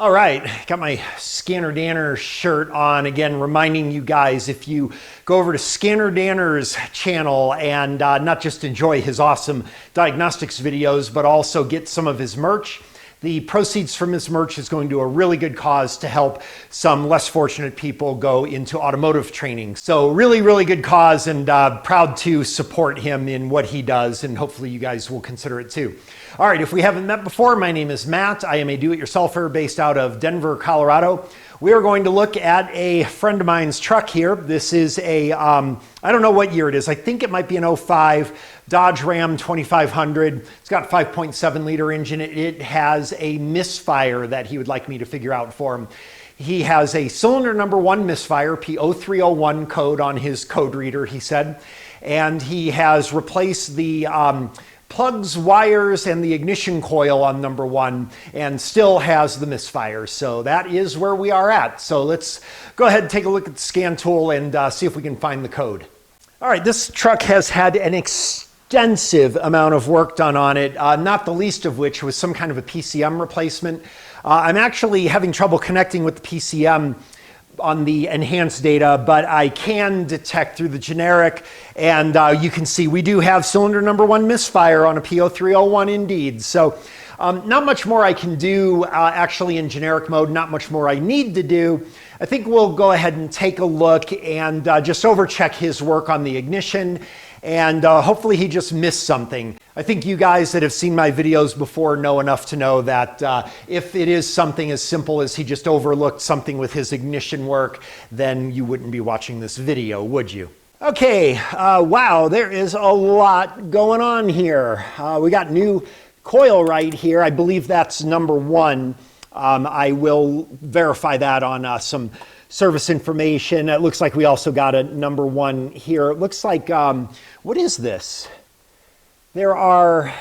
All right, got my Scanner Danner shirt on again, reminding you guys, if you go over to Scanner Danner's channel and not just enjoy his awesome diagnostics videos, but also get some of his merch. The proceeds from his merch is going to a really good cause to help some less fortunate people go into automotive training. So really, really good cause, and proud to support him in what he does, and hopefully you guys will consider it too. All right, if we haven't met before, my name is Matt. I am a do-it-yourselfer based out of Denver, Colorado. We are going to look at a friend of mine's truck here. This is a, I don't know what year it is. I think it might be an 05 Dodge Ram 2500. It's got a 5.7 liter engine. It has a misfire that he would like me to figure out for him. He has a cylinder number 1 misfire, P0301 code on his code reader, he said. And he has replaced the plugs, wires, and the ignition coil on number 1, and still has the misfire. So that is where we are at. So let's go ahead and take a look at the scan tool and see if we can find the code. All right, this truck has had an extensive amount of work done on it, not the least of which was some kind of a PCM replacement. I'm actually having trouble connecting with the PCM on the enhanced data, but I can detect through the generic, and you can see we do have cylinder number 1 misfire on a P0301 indeed. So not much more I can do actually in generic mode, not much more I need to do. I think we'll go ahead and take a look and just overcheck his work on the ignition, and hopefully he just missed something. I think you guys that have seen my videos before know enough to know that if it is something as simple as he just overlooked something with his ignition work, then you wouldn't be watching this video, would you? Okay, wow, there is a lot going on here. We got new coil right here. I believe that's number 1. I will verify that on some service information. It looks like we also got a number 1 here. It looks like, what is this? There are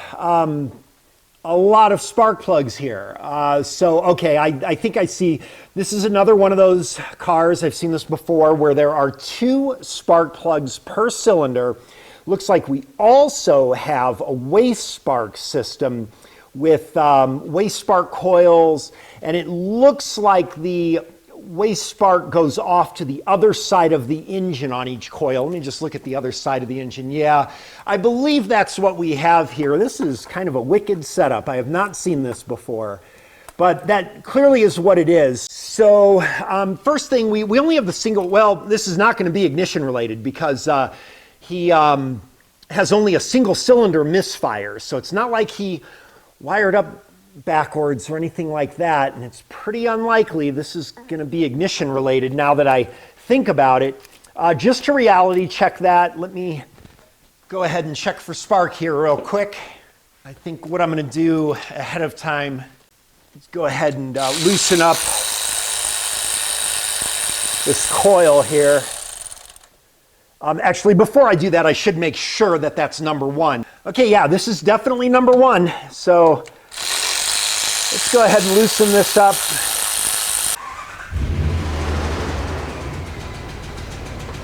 a lot of spark plugs here. Okay, I think I see, this is another one of those cars, I've seen this before, where there are 2 spark plugs per cylinder. Looks like we also have a waste spark system with waste spark coils, and it looks like the waste spark goes off to the other side of the engine on each coil. Let me just look at the other side of the engine. Yeah, I believe that's what we have here. This is kind of a wicked setup. I have not seen this before, but that clearly is what it is. So first thing, we only have the single, well, this is not going to be ignition related because he has only a single cylinder misfire. So it's not like he wired up backwards or anything like that, and it's pretty unlikely this is going to be ignition related now that I think about it. Just to reality check that, let me go ahead and check for spark here real quick. I think what I'm going to do ahead of time is go ahead and loosen up this coil here. Actually, before I do that, I should make sure that that's number 1. Okay, yeah, this is definitely number 1. So let's go ahead and loosen this up.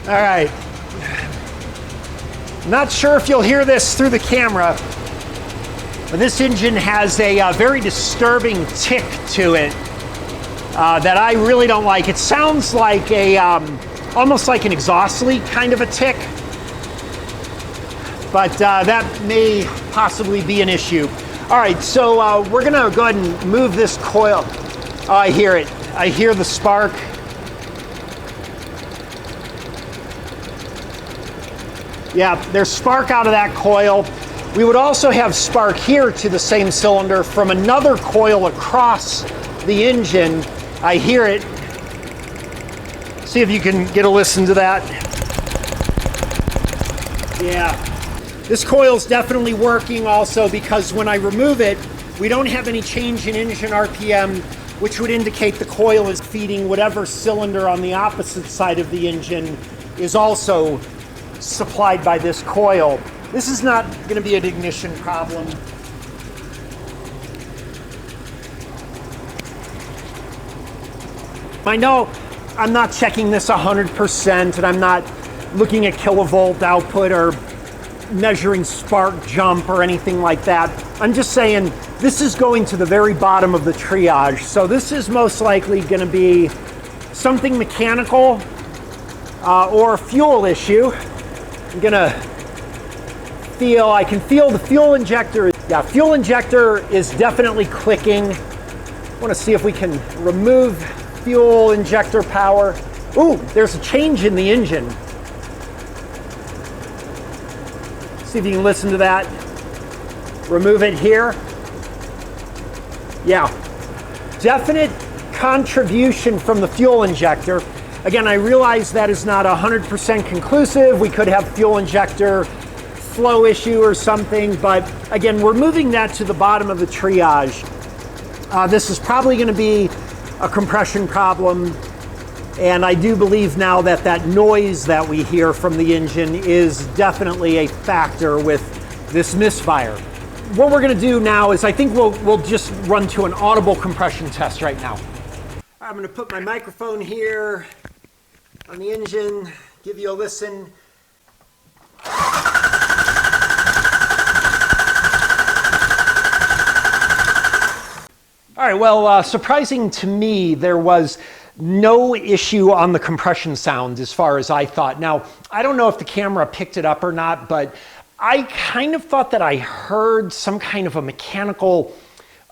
All right. Not sure if you'll hear this through the camera, but this engine has a very disturbing tick to it that I really don't like. It sounds like a almost like an exhaust leak kind of a tick, but that may possibly be an issue. All right, so we're gonna go ahead and move this coil. Oh, I hear it. I hear the spark. Yeah, there's spark out of that coil. We would also have spark here to the same cylinder from another coil across the engine. I hear it. See if you can get a listen to that. Yeah. This coil's definitely working also because when I remove it, we don't have any change in engine RPM, which would indicate the coil is feeding whatever cylinder on the opposite side of the engine is also supplied by this coil. This is not going to be an ignition problem. I know I'm not checking this 100% and I'm not looking at kilovolt output or measuring spark jump or anything like that. I'm just saying this is going to the very bottom of the triage. So this is most likely going to be something mechanical or a fuel issue. I'm going to I can feel the fuel injector. Yeah, fuel injector is definitely clicking. I want to see if we can remove fuel injector power. Ooh, there's a change in the engine. See if you can listen to that. Remove it here. Yeah, definite contribution from the fuel injector. Again, I realize that is not 100% conclusive. We could have fuel injector flow issue or something, but again, we're moving that to the bottom of the triage. This is probably going to be a compression problem, and I do believe now that that noise that we hear from the engine is definitely a factor with this misfire. What we're going to do now is I think we'll just run to an audible compression test right now. I'm going to put my microphone here on the engine, give you a listen. All right, well, surprising to me, there was no issue on the compression sound as far as I thought. Now, I don't know if the camera picked it up or not, but I kind of thought that I heard some kind of a mechanical,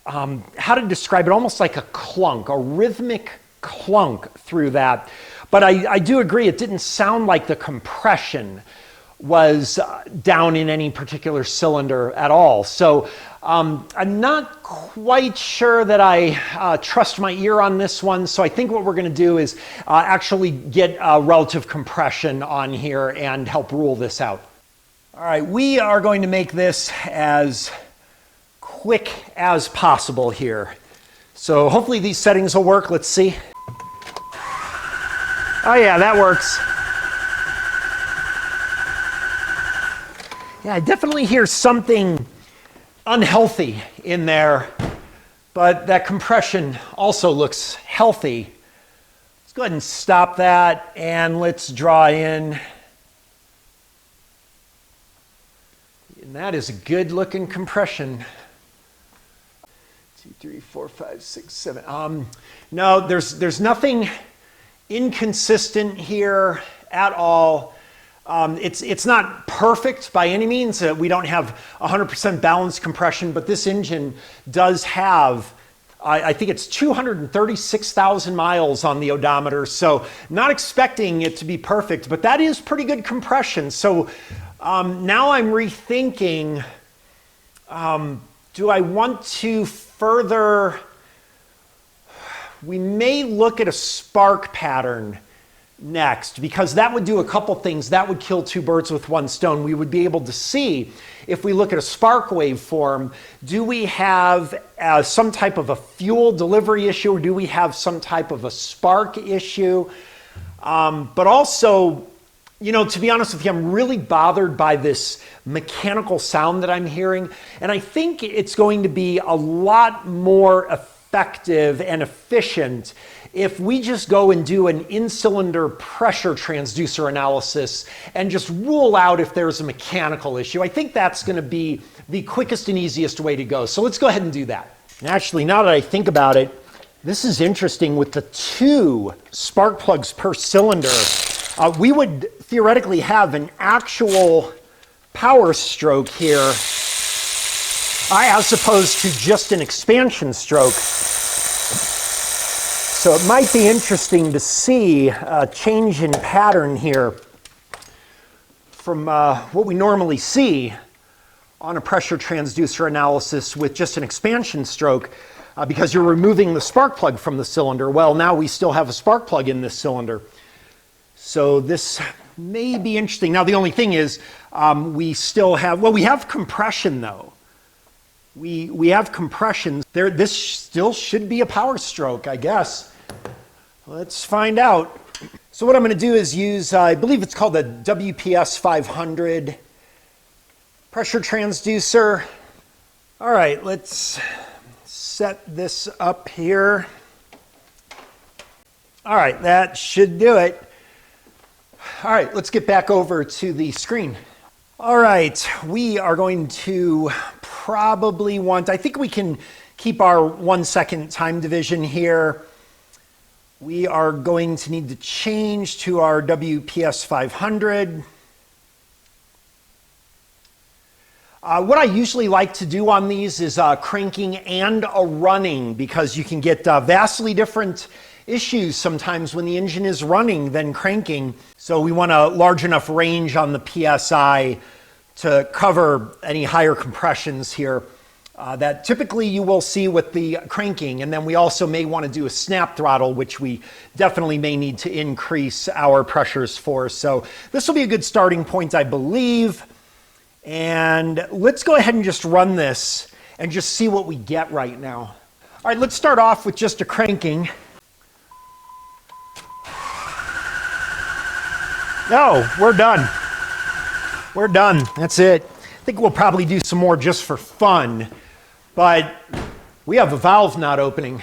how to describe it, almost like a clunk, a rhythmic clunk through that. But I do agree, it didn't sound like the compression was down in any particular cylinder at all. So I'm not quite sure that I trust my ear on this one. So I think what we're going to do is actually get relative compression on here and help rule this out. All right, we are going to make this as quick as possible here. So hopefully these settings will work. Let's see. Oh yeah, that works. Yeah, I definitely hear something unhealthy in there, but that compression also looks healthy. Let's go ahead and stop that, and let's draw in. And that is a good looking compression. 2, 3, 4, 5, 6, 7. No, there's nothing inconsistent here at all. It's not perfect by any means. We don't have 100% balanced compression, but this engine does have, I think it's 236,000 miles on the odometer. So not expecting it to be perfect, but that is pretty good compression. So now I'm rethinking, do I want to further, we may look at a spark pattern next, because that would do a couple things. That would kill two birds with one stone. We would be able to see, if we look at a spark waveform, do we have some type of a fuel delivery issue, or do we have some type of a spark issue? But also, you know, to be honest with you, I'm really bothered by this mechanical sound that I'm hearing, and I think it's going to be a lot more effective and efficient if we just go and do an in-cylinder pressure transducer analysis and just rule out if there's a mechanical issue. I think that's going to be the quickest and easiest way to go. So let's go ahead and do that. And actually, now that I think about it, this is interesting with the 2 spark plugs per cylinder. We would theoretically have an actual power stroke here as opposed to just an expansion stroke. So it might be interesting to see a change in pattern here from what we normally see on a pressure transducer analysis with just an expansion stroke, because you're removing the spark plug from the cylinder. Well, now we still have a spark plug in this cylinder. So this may be interesting. Now, the only thing is we still have, well, we have compression though. We have compression. This still should be a power stroke, I guess. Let's find out. So what I'm going to do is use, I believe it's called the WPS 500 pressure transducer. All right, let's set this up here. All right, that should do it. All right, let's get back over to the screen. All right, we are going to probably want, I think we can keep our 1 second time division here. We are going to need to change to our WPS 500. What I usually like to do on these is cranking and a running, because you can get vastly different issues sometimes when the engine is running than cranking. So we want a large enough range on the PSI to cover any higher compressions here that typically you will see with the cranking. And then we also may want to do a snap throttle, which we definitely may need to increase our pressures for. So this will be a good starting point, I believe. And let's go ahead and just run this and just see what we get right now. All right, let's start off with just a cranking. No, we're done. We're done. That's it. I think we'll probably do some more just for fun, but we have a valve not opening.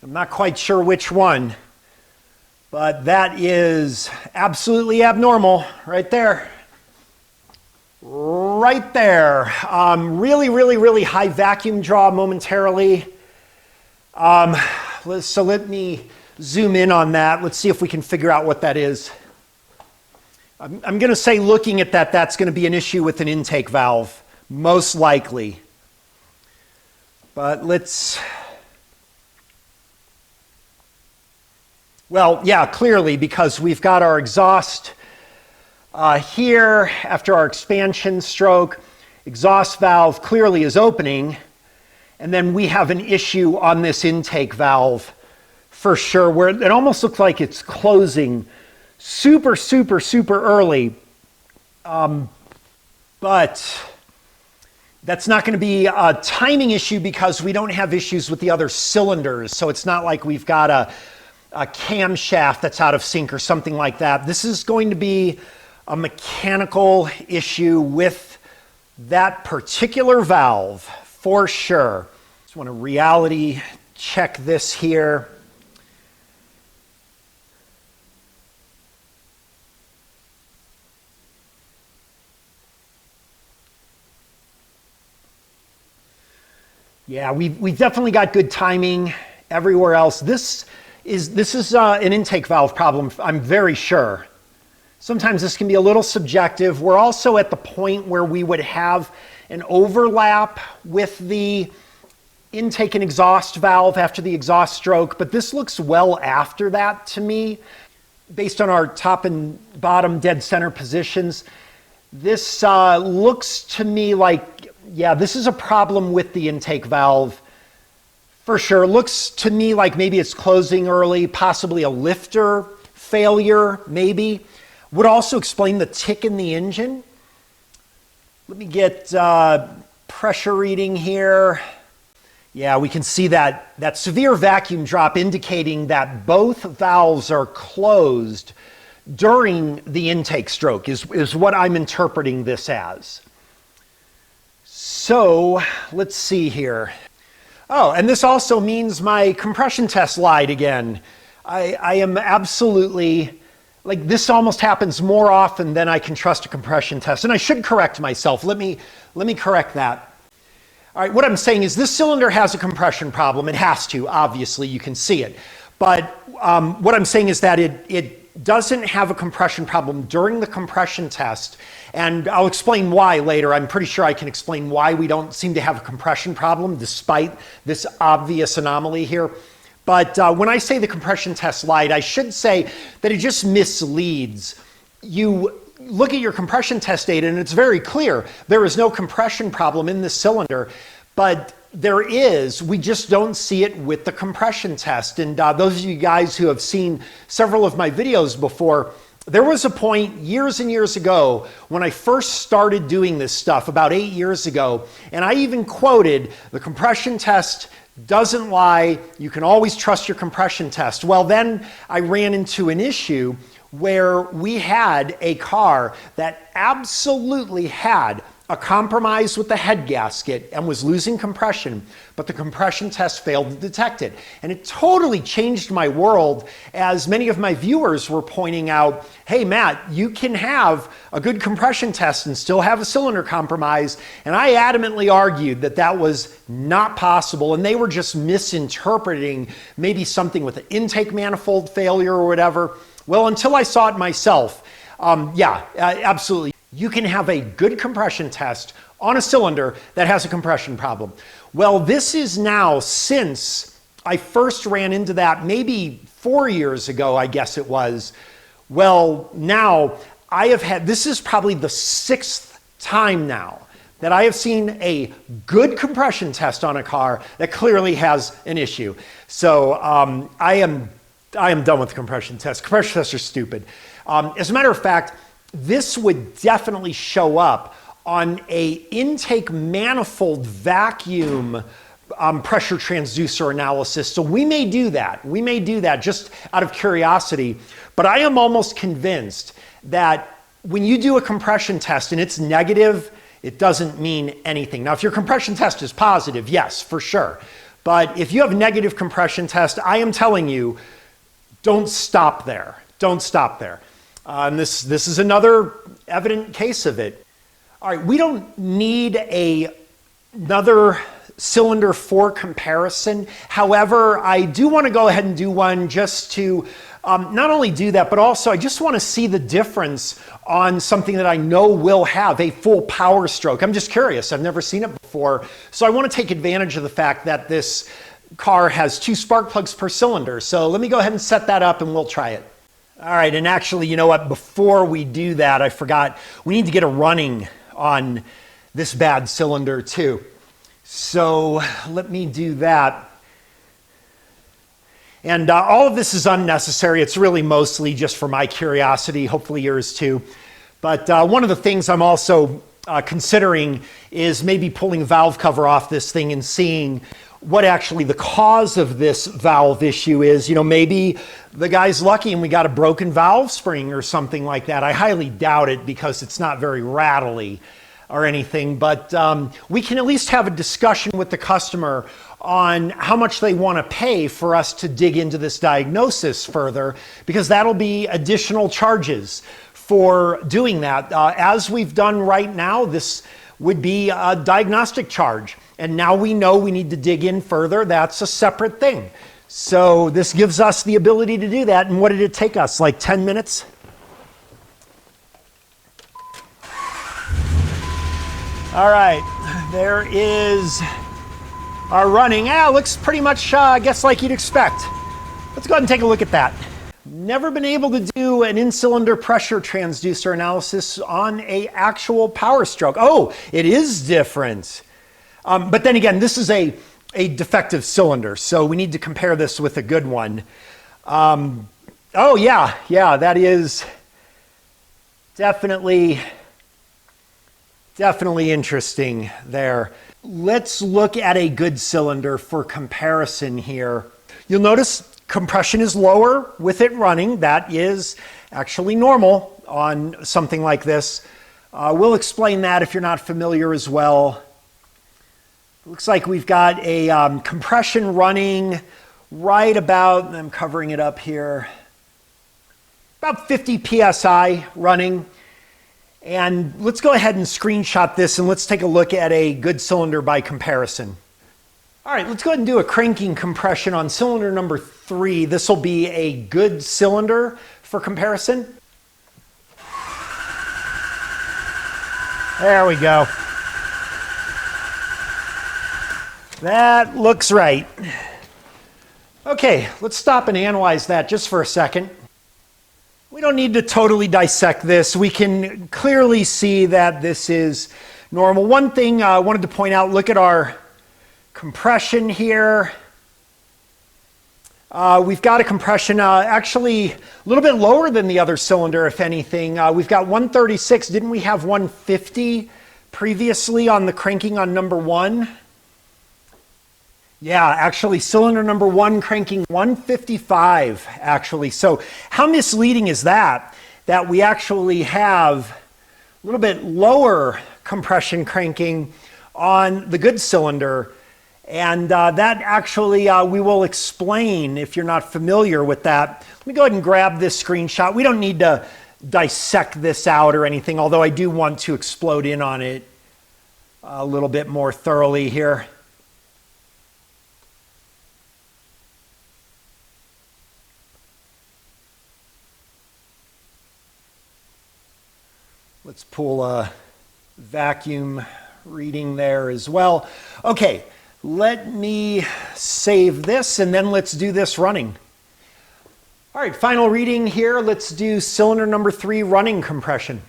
I'm not quite sure which one, but that is absolutely abnormal right there. Right there. Really high vacuum draw momentarily. So let me zoom in on that. Let's see if we can figure out what that is. I'm going to say, looking at that, that's going to be an issue with an intake valve, most likely. But let's... Well, yeah, clearly, because we've got our exhaust here after our expansion stroke. Exhaust valve clearly is opening. And then we have an issue on this intake valve for sure, where it almost looks like it's closing super early. But that's not going to be a timing issue because we don't have issues with the other cylinders. So it's not like we've got a camshaft that's out of sync or something like that. This is going to be a mechanical issue with that particular valve for sure. Just want to reality check this here. Yeah, we've definitely got good timing everywhere else. This is an intake valve problem, I'm very sure. Sometimes this can be a little subjective. We're also at the point where we would have an overlap with the intake and exhaust valve after the exhaust stroke, but this looks well after that to me. Based on our top and bottom dead center positions, this looks to me like, yeah, this is a problem with the intake valve for sure. Looks to me like maybe it's closing early, possibly a lifter failure, maybe. Would also explain the tick in the engine. Let me get pressure reading here. Yeah, we can see that severe vacuum drop indicating that both valves are closed during the intake stroke is what I'm interpreting this as. So let's see here. Oh, and this also means my compression test lied again. I am absolutely, like, this almost happens more often than I can trust a compression test. And I should correct myself. Let me correct that. All right, what I'm saying is this cylinder has a compression problem. It has to, obviously, you can see it. But what I'm saying is that it doesn't have a compression problem during the compression test. And I'll explain why later. I'm pretty sure I can explain why we don't seem to have a compression problem despite this obvious anomaly here. But when I say the compression test lied, I should say that it just misleads. You look at your compression test data and it's very clear there is no compression problem in this cylinder, but there is, we just don't see it with the compression test. And those of you guys who have seen several of my videos before, there was a point years and years ago when I first started doing this stuff, about 8 years ago, and I even quoted, the compression test doesn't lie, you can always trust your compression test. Well, then I ran into an issue where we had a car that absolutely had a compromise with the head gasket and was losing compression, but the compression test failed to detect it. And it totally changed my world, as many of my viewers were pointing out, hey Matt, you can have a good compression test and still have a cylinder compromise. And I adamantly argued that that was not possible, and they were just misinterpreting maybe something with an intake manifold failure or whatever. Well, until I saw it myself, absolutely. You can have a good compression test on a cylinder that has a compression problem. Well, this is now, since I first ran into that maybe 4 years ago, I guess it was. Well, now I have had, this is probably the 6th time now that I have seen a good compression test on a car that clearly has an issue. So I am done with compression tests. Compression tests are stupid. As a matter of fact, this would definitely show up on a intake manifold vacuum pressure transducer analysis. So we may do that. We may do that just out of curiosity. But I am almost convinced that when you do a compression test and it's negative, it doesn't mean anything. Now, if your compression test is positive, yes, for sure. But if you have a negative compression test, I am telling you, don't stop there. Don't stop there. And this is another evident case of it. All right, we don't need another cylinder for comparison. However, I do want to go ahead and do one just to not only do that, but also I just want to see the difference on something that I know will have a full power stroke. I'm just curious. I've never seen it before. So I want to take advantage of the fact that this car has 2 spark plugs per cylinder. So let me go ahead and set that up and we'll try it. All right, and actually, you know what? Before we do that, I forgot, we need to get a running on this bad cylinder too. So let me do that. And all of this is unnecessary. It's really mostly just for my curiosity, hopefully yours too. But one of the things I'm also considering is maybe pulling a valve cover off this thing and seeing what actually the cause of this valve issue is. You know, maybe the guy's lucky and we got a broken valve spring or something like that. I highly doubt it because it's not very rattly or anything, but we can at least have a discussion with the customer on how much they want to pay for us to dig into this diagnosis further, because that'll be additional charges for doing that. As we've done right now, this would be a diagnostic charge. And now we know we need to dig in further. That's a separate thing. So this gives us the ability to do that. And what did it take us? Like 10 minutes? All right, there is our running. Looks pretty much, I guess, like you'd expect. Let's go ahead and take a look at that. Never been able to do an in-cylinder pressure transducer analysis on an actual power stroke. Oh, it is different. But then again, this is a defective cylinder, so we need to compare this with a good one. Oh yeah, that is definitely interesting there. Let's look at a good cylinder for comparison here. You'll notice compression is lower with it running. That is actually normal on something like this. We'll explain that if you're not familiar as well. Looks like we've got a compression running right about, I'm covering it up here, about 50 PSI running. And let's go ahead and screenshot this and let's take a look at a good cylinder by comparison. All right, let's go ahead and do a cranking compression on cylinder number 3. This will be a good cylinder for comparison. There we go. That looks right. Okay, let's stop and analyze that just for a second. We don't need to totally dissect this. We can clearly see that this is normal. One thing I wanted to point out, look at our compression here. We've got a compression actually a little bit lower than the other cylinder, if anything. We've got 136. Didn't we have 150 previously on the cranking on number 1? Yeah, actually cylinder number 1 cranking 155 actually. So how misleading is that? That we actually have a little bit lower compression cranking on the good cylinder. And that actually we will explain if you're not familiar with that. Let me go ahead and grab this screenshot. We don't need to dissect this out or anything, although I do want to explode in on it a little bit more thoroughly here. Let's pull a vacuum reading there as well. Okay, let me save this and then let's do this running. All right, final reading here. Let's do cylinder number 3 running compression.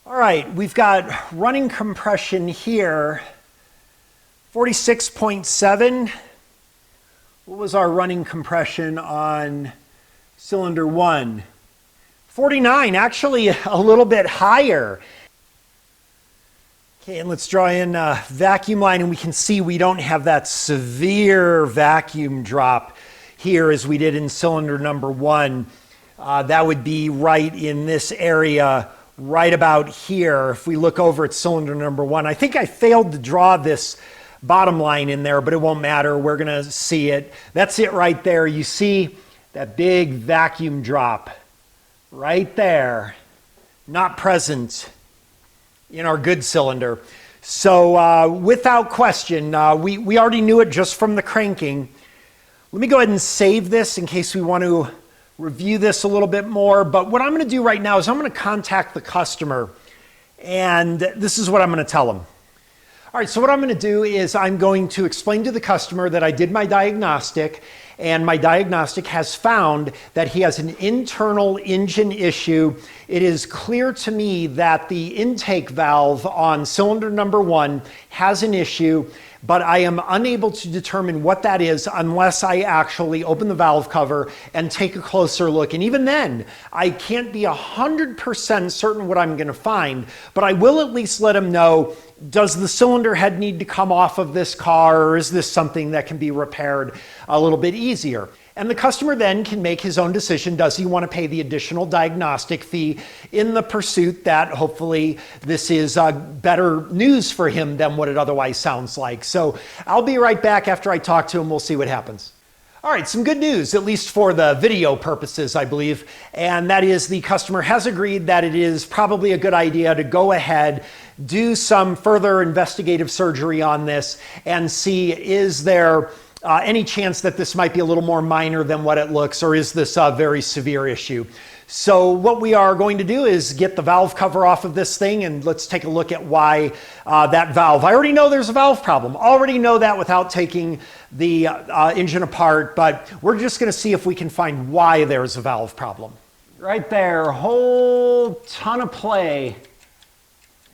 All right, we've got running compression here, 46.7. What was our running compression on cylinder 1? 49, actually a little bit higher. Okay, and let's draw in a vacuum line, and we can see we don't have that severe vacuum drop here as we did in cylinder number 1. That would be right in this area, right about here. If we look over at cylinder number 1, I think I failed to draw this bottom line in there, but it won't matter. We're going to see it. That's it right there. You see that big vacuum drop right there, not present in our good cylinder. So without question, we already knew it just from the cranking. Let me go ahead and save this in case we want to review this a little bit more. But what I'm going to do right now is I'm going to contact the customer, and this is what I'm going to tell them. All right, so what I'm going to do is I'm going to explain to the customer that I did my diagnostic, and my diagnostic has found that he has an internal engine issue. It is clear to me that the intake valve on cylinder number 1 has an issue, but I am unable to determine what that is unless I actually open the valve cover and take a closer look. And even then, I can't be 100% certain what I'm going to find, but I will at least let him know, does the cylinder head need to come off of this car, or is this something that can be repaired a little bit easier? And the customer then can make his own decision. Does he want to pay the additional diagnostic fee in the pursuit that hopefully this is better news for him than what it otherwise sounds like? So I'll be right back after I talk to him. We'll see what happens. All right, some good news, at least for the video purposes, I believe, and that is the customer has agreed that it is probably a good idea to go ahead, do some further investigative surgery on this, and see, is there any chance that this might be a little more minor than what it looks, or is this a very severe issue? So what we are going to do is get the valve cover off of this thing, and let's take a look at why that valve. I already know there's a valve problem. Already know that without taking the engine apart, but we're just going to see if we can find why there's a valve problem. Right there, whole ton of play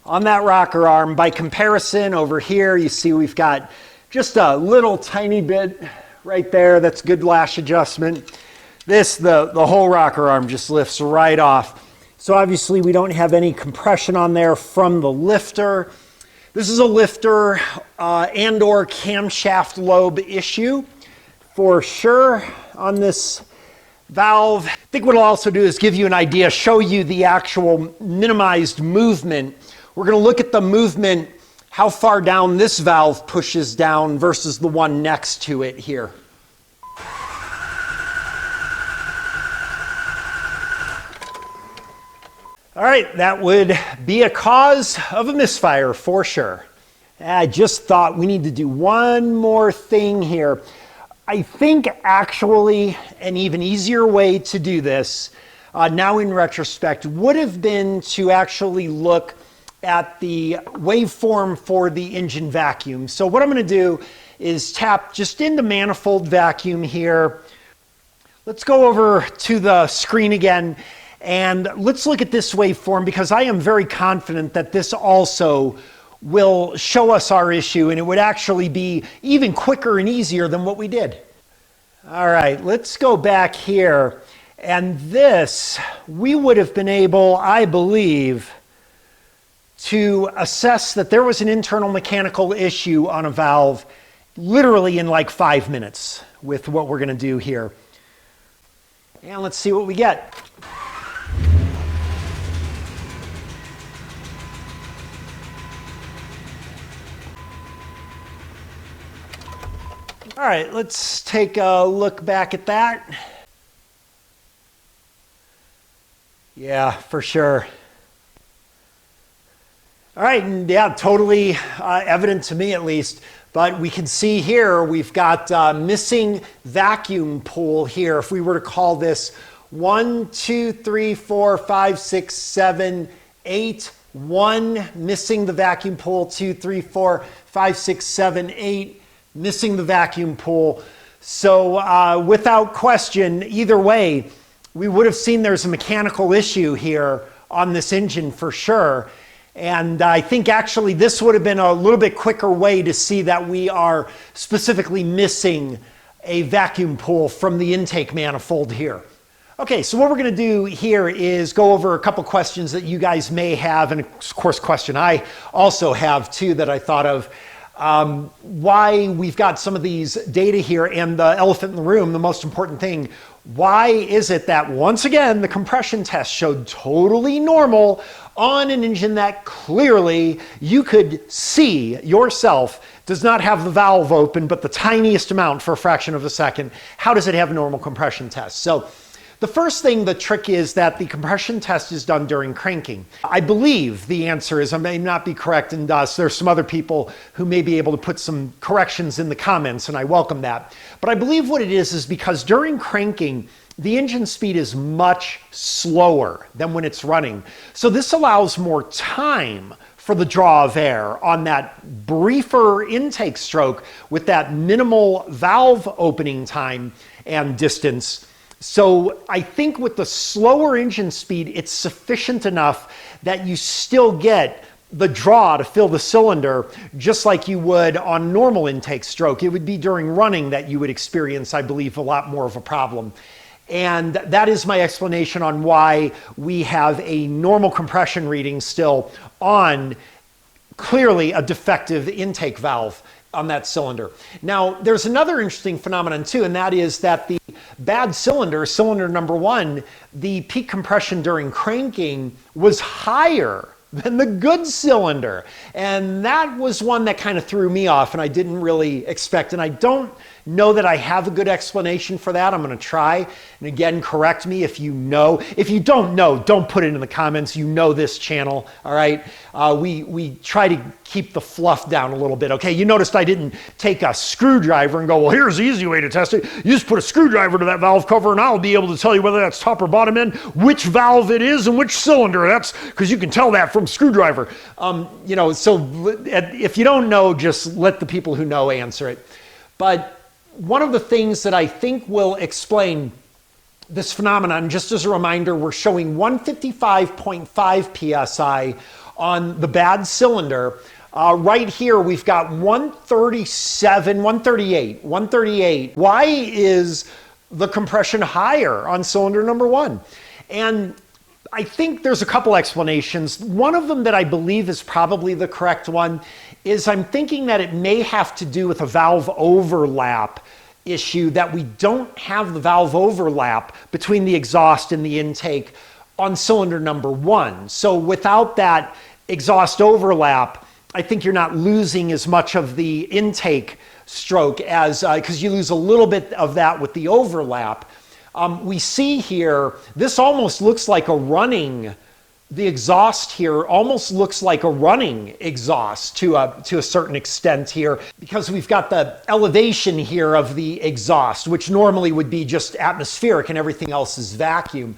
on that rocker arm. By comparison, over here, you see we've got just a little tiny bit right there. That's good lash adjustment. This, the whole rocker arm just lifts right off. So obviously we don't have any compression on there from the lifter. This is a lifter and or camshaft lobe issue for sure on this valve. I think what it'll also do is give you an idea, show you the actual minimized movement. We're going to look at the movement, how far down this valve pushes down versus the one next to it here. All right, that would be a cause of a misfire for sure. I just thought we need to do one more thing here. I think actually an even easier way to do this, now in retrospect, would have been to actually look at the waveform for the engine vacuum. So what I'm going to do is tap just into manifold vacuum here. Let's go over to the screen again. And let's look at this waveform, because I am very confident that this also will show us our issue, and it would actually be even quicker and easier than what we did. All right, let's go back here. And this, we would have been able, I believe, to assess that there was an internal mechanical issue on a valve literally in like 5 minutes with what we're going to do here. And let's see what we get. All right, let's take a look back at that. Yeah, for sure. All right, and yeah, totally evident to me at least. But we can see here we've got missing vacuum pool here. If we were to call this 1, 2, 3, 4, 5, 6, 7, 8, 1, missing the vacuum pool, 2, 3, 4, 5, 6, 7, 8, missing the vacuum pool. So without question, either way, we would have seen there's a mechanical issue here on this engine for sure. And I think actually this would have been a little bit quicker way to see that we are specifically missing a vacuum pool from the intake manifold here. Okay, so what we're going to do here is go over a couple questions that you guys may have, and of course question I also have too that I thought of. Why we've got some of these data here, and the elephant in the room, the most important thing, why is it that once again the compression test showed totally normal on an engine that clearly you could see yourself does not have the valve open but the tiniest amount for a fraction of a second? How does it have a normal compression test? So the first thing, the trick is that the compression test is done during cranking. I believe the answer is, I may not be correct, and there's some other people who may be able to put some corrections in the comments, and I welcome that. But I believe what it is because during cranking, the engine speed is much slower than when it's running. So this allows more time for the draw of air on that briefer intake stroke with that minimal valve opening time and distance. So I think with the slower engine speed, it's sufficient enough that you still get the draw to fill the cylinder just like you would on normal intake stroke. It would be during running that you would experience, I believe, a lot more of a problem. And that is my explanation on why we have a normal compression reading still on clearly a defective intake valve on that cylinder. Now, there's another interesting phenomenon too, and that is that the bad cylinder, cylinder number 1, the peak compression during cranking was higher than the good cylinder. And that was one that kind of threw me off and I didn't really expect. And I don't know that I have a good explanation for that. I'm going to try. And again, correct me if you know. If you don't know, don't put it in the comments. You know this channel, all right? We try to keep the fluff down a little bit, okay? You noticed I didn't take a screwdriver and go, well, here's the easy way to test it. You just put a screwdriver to that valve cover and I'll be able to tell you whether that's top or bottom end, which valve it is and which cylinder. That's because you can tell that from screwdriver. You know, so if you don't know, just let the people who know answer it. But one of the things that I think will explain this phenomenon, just as a reminder, we're showing 155.5 psi on the bad cylinder. Right here, we've got 138. Why is the compression higher on cylinder number 1? And I think there's a couple explanations. One of them that I believe is probably the correct one is I'm thinking that it may have to do with a valve overlap issue, that we don't have the valve overlap between the exhaust and the intake on cylinder number 1. So without that exhaust overlap, I think you're not losing as much of the intake stroke as, because you lose a little bit of that with the overlap. We see here, this almost looks like a running, the exhaust here almost looks like a running exhaust to a certain extent here, because we've got the elevation here of the exhaust, which normally would be just atmospheric and everything else is vacuum.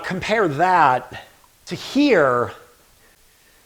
Compare that to here.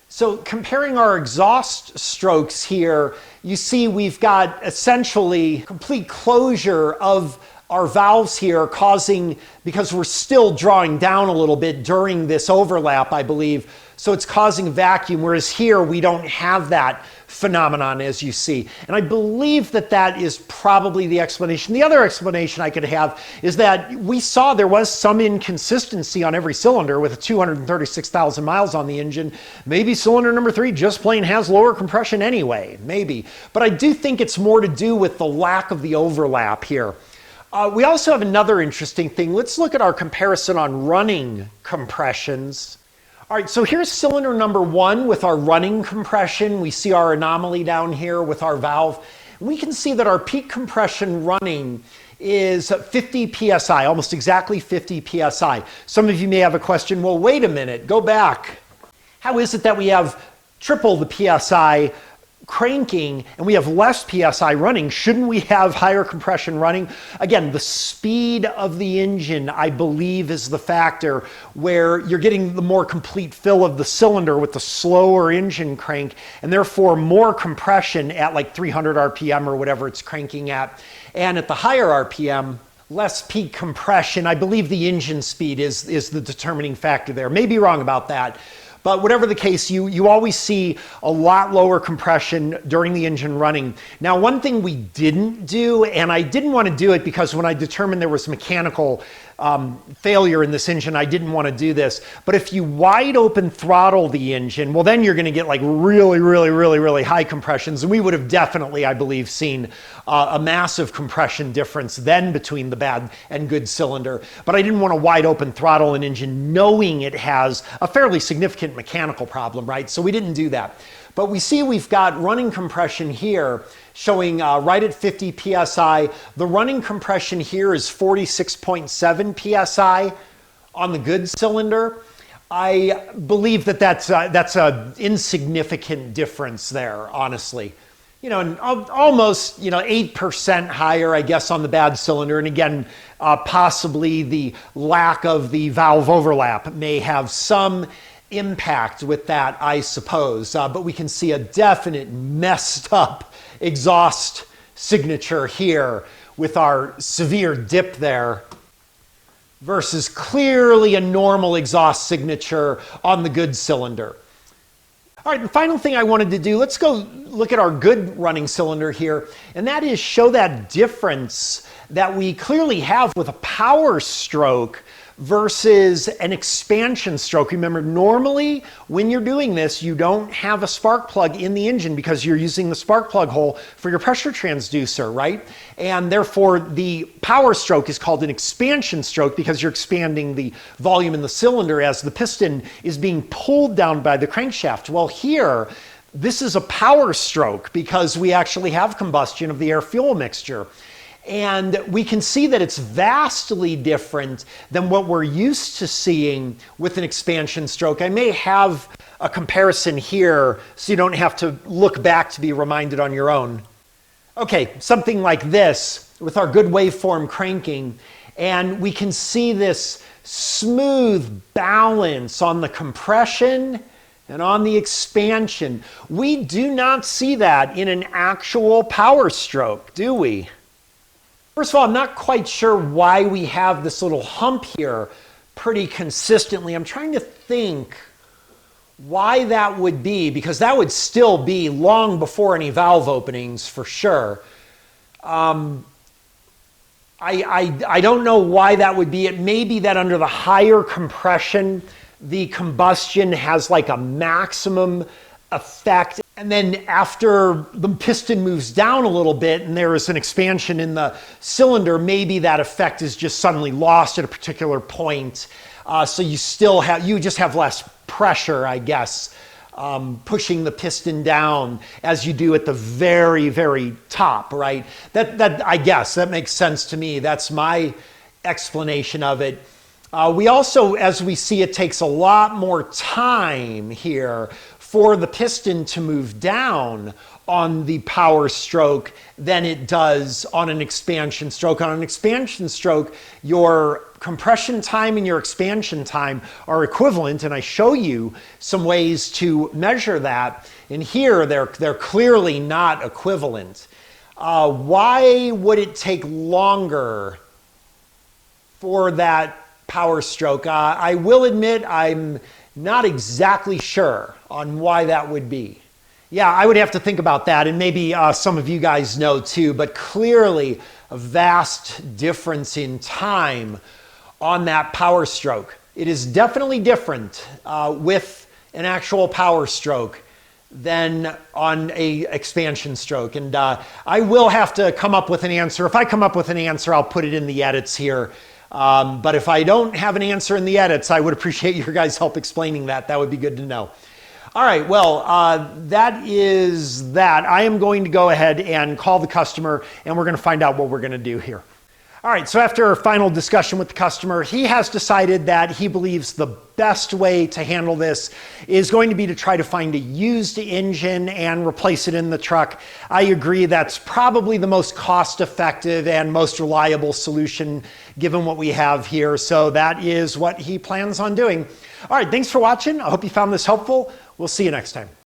So comparing our exhaust strokes here, you see we've got essentially complete closure of our valves here causing, because we're still drawing down a little bit during this overlap, I believe, so it's causing vacuum, whereas here we don't have that phenomenon, as you see. And I believe that that is probably the explanation. The other explanation I could have is that we saw there was some inconsistency on every cylinder with 236,000 miles on the engine. Maybe cylinder number 3 just plain has lower compression anyway, maybe. But I do think it's more to do with the lack of the overlap here. We also have another interesting thing. Let's look at our comparison on running compressions. All right, so here's cylinder number 1 with our running compression. We see our anomaly down here with our valve. We can see that our peak compression running is 50 psi, almost exactly 50 psi. Some of you may have a question, well, wait a minute, go back. How is it that we have triple the psi cranking and we have less psi running? Shouldn't we have higher compression running? Again, the speed of the engine, I believe, is the factor where you're getting the more complete fill of the cylinder with the slower engine crank, and therefore more compression at like 300 RPM or whatever it's cranking at. And at the higher RPM, less peak compression. I believe the engine speed is the determining factor there. May be wrong about that. But whatever the case, you always see a lot lower compression during the engine running. Now, one thing we didn't do, and I didn't want to do it because when I determined there was mechanical failure in this engine, I didn't want to do this. But if you wide open throttle the engine, well, then you're going to get like really high compressions. And we would have definitely, I believe, seen a massive compression difference then between the bad and good cylinder. But I didn't want to wide open throttle an engine knowing it has a fairly significant mechanical problem, right? So we didn't do that. But we see we've got running compression here showing right at 50 psi. The running compression here is 46.7 psi on the good cylinder. I believe that that's an insignificant difference there, honestly. You know, and almost, 8% higher, I guess, on the bad cylinder. And again, possibly the lack of the valve overlap may have some impact with that, I suppose. But we can see a definite messed up exhaust signature here with our severe dip there versus clearly a normal exhaust signature on the good cylinder. All right, the final thing I wanted to do, let's go look at our good running cylinder here, and that is show that difference that we clearly have with a power stroke versus an expansion stroke. Remember, normally when you're doing this, you don't have a spark plug in the engine because you're using the spark plug hole for your pressure transducer, right? And therefore the power stroke is called an expansion stroke because you're expanding the volume in the cylinder as the piston is being pulled down by the crankshaft. Well, here, this is a power stroke because we actually have combustion of the air-fuel mixture. And we can see that it's vastly different than what we're used to seeing with an expansion stroke. I may have a comparison here so you don't have to look back to be reminded on your own. Okay, something like this with our good waveform cranking, and we can see this smooth balance on the compression and on the expansion. We do not see that in an actual power stroke, do we? First of all, I'm not quite sure why we have this little hump here pretty consistently. I'm trying to think why that would be, because that would still be long before any valve openings for sure. I don't know why that would be. It may be that under the higher compression, the combustion has like a maximum effect. And then after the piston moves down a little bit and there is an expansion in the cylinder, maybe that effect is just suddenly lost at a particular point. So you just have less pressure, I guess, pushing the piston down as you do at the very, very top, right? I guess that makes sense to me. That's my explanation of it. We also, as we see, it takes a lot more time here for the piston to move down on the power stroke than it does on an expansion stroke. On an expansion stroke, your compression time and your expansion time are equivalent, and I show you some ways to measure that. And here, they're clearly not equivalent. Why would it take longer for that power stroke. I will admit I'm not exactly sure on why that would be. Yeah, I would have to think about that, and maybe some of you guys know too, but clearly a vast difference in time on that power stroke. It is definitely different with an actual power stroke than on a expansion stroke. And I will have to come up with an answer. If I come up with an answer, I'll put it in the edits here. But if I don't have an answer in the edits, I would appreciate your guys' help explaining that. That would be good to know. All right, well, that is that. I am going to go ahead and call the customer, and we're going to find out what we're going to do here. All right, so after a final discussion with the customer, he has decided that he believes the best way to handle this is going to be to try to find a used engine and replace it in the truck. I agree that's probably the most cost-effective and most reliable solution given what we have here. So that is what he plans on doing. All right, thanks for watching. I hope you found this helpful. We'll see you next time.